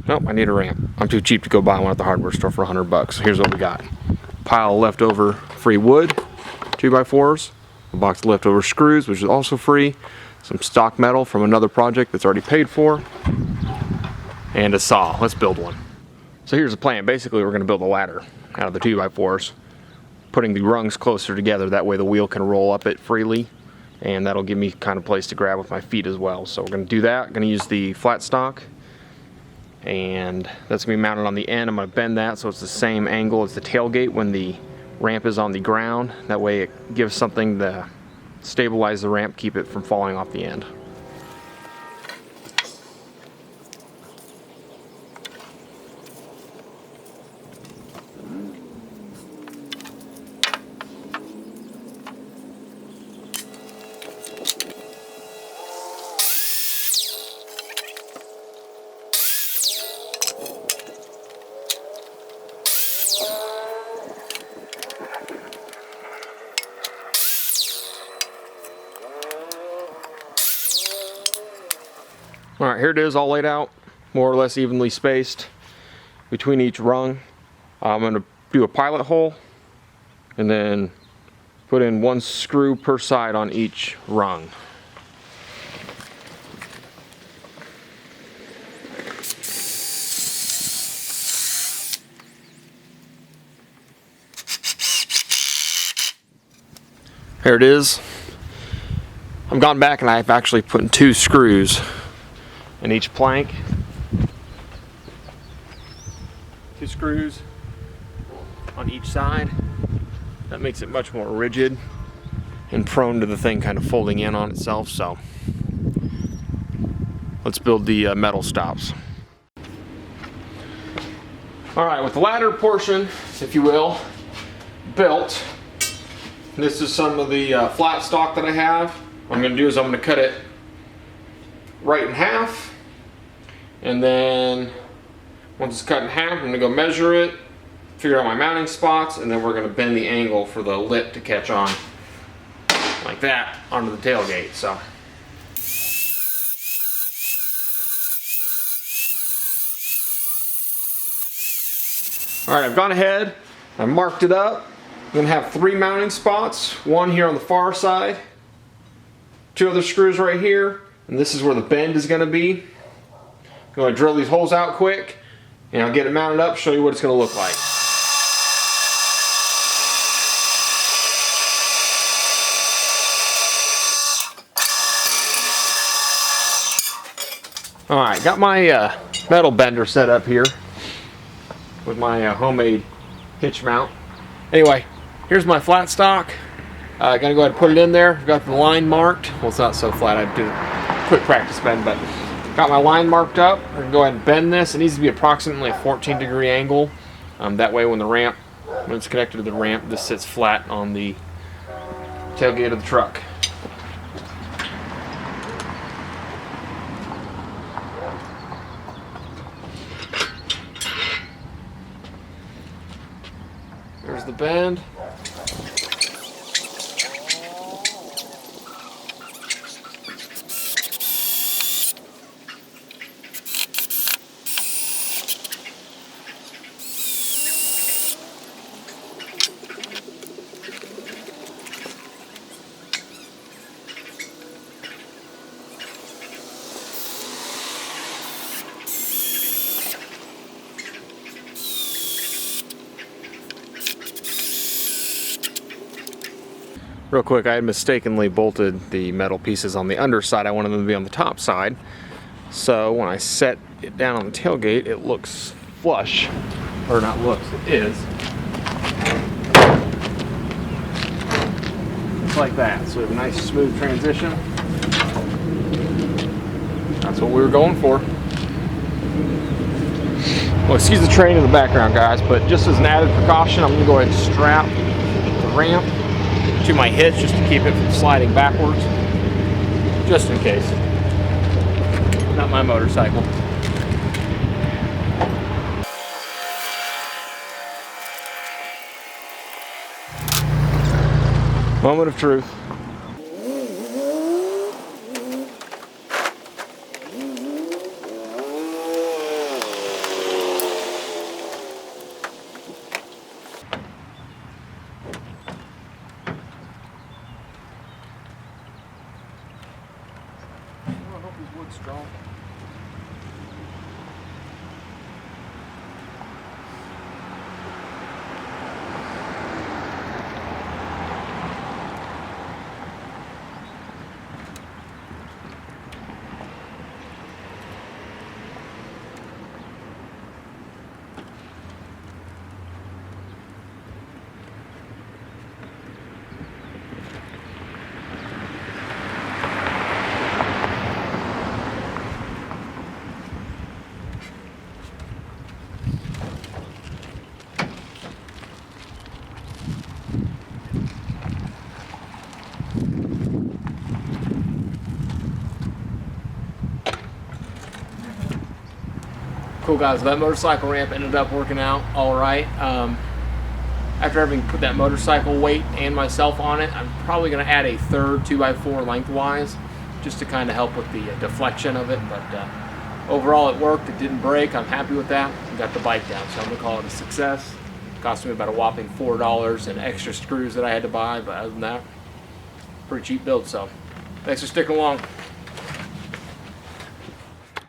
Nope, I need a ramp. I'm too cheap to go buy one at the hardware store for $100. So here's what we got. Pile of leftover free wood, 2x4s, a box of leftover screws, which is also free, some stock metal from another project that's already paid for, and a saw. Let's build one. So here's the plan. Basically, we're going to build a ladder out of the 2x4s, putting the rungs closer together. That way the wheel can roll up it freely, and that'll give me kind of place to grab with my feet as well. So we're going to do that. I'm going to use the flat stock, and that's going to be mounted on the end. I'm going to bend that so it's the same angle as the tailgate when the ramp is on the ground. That way it gives something to stabilize the ramp, keep it from falling off the end. Alright, here it is all laid out, more or less evenly spaced between each rung. I'm going to do a pilot hole and then put in one screw per side on each rung. Here it is. I've gone back and I've actually put in 2 screws in each plank. 2 screws on each side. That makes it much more rigid and prone to the thing kind of folding in on itself. So let's build the metal stops. Alright, with the ladder portion, if you will, built, this is some of the flat stock that I have. What I'm going to do is I'm going to cut it right in half, and then once it's cut in half, I'm going to go measure it, figure out my mounting spots, and then we're going to bend the angle for the lip to catch on like that onto the tailgate. So alright, I've gone ahead, I marked it up. I'm going to have 3 mounting spots, one here on the far side, 2 other screws right here, and this is where the bend is going to be. I'm going to drill these holes out quick, and I'll get it mounted up, show you what it's going to look like. Alright, got my metal bender set up here with my homemade hitch mount. Anyway, here's my flat stock. Gonna go ahead and put it in there. I've got the line marked. Well, it's not so flat. I did a quick practice bend, but got my line marked up. I'm gonna go ahead and bend this. It needs to be approximately a 14-degree angle. That way, when it's connected to the ramp, this sits flat on the tailgate of the truck. There's the bend. Real quick, I had mistakenly bolted the metal pieces on the underside. I wanted them to be on the top side. So when I set it down on the tailgate, it looks flush. Or not looks, it is. Just like that. So we have a nice smooth transition. That's what we were going for. Well, excuse the train in the background, guys, but just as an added precaution, I'm going to go ahead and strap the ramp to my hitch just to keep it from sliding backwards, just in case. Not my motorcycle. Moment of truth. Cool guys, that motorcycle ramp ended up working out all right. After having put that motorcycle weight and myself on it, I'm probably going to add a third 2x4 lengthwise just to kind of help with the deflection of it. But overall it worked, it didn't break, I'm happy with that. We got the bike down, so I'm going to call it a success. It cost me about a whopping $4 and extra screws that I had to buy, but other than that, pretty cheap build. So thanks for sticking along.